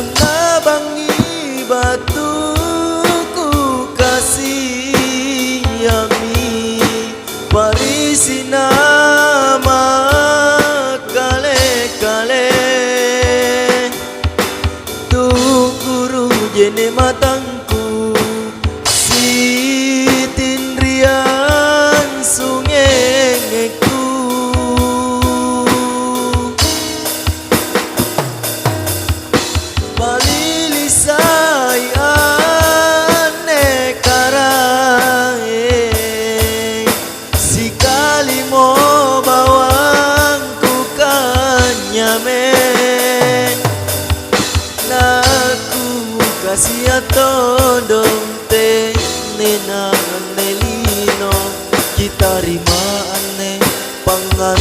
Nabangi batuku kasih yami parisi nama kale-kale tungguru jene matangku si tindrian sungengeku balilisai ane karai si kalimo bawangku kanyame naku kasih atodong te nenangan nelino kita rima ane pangan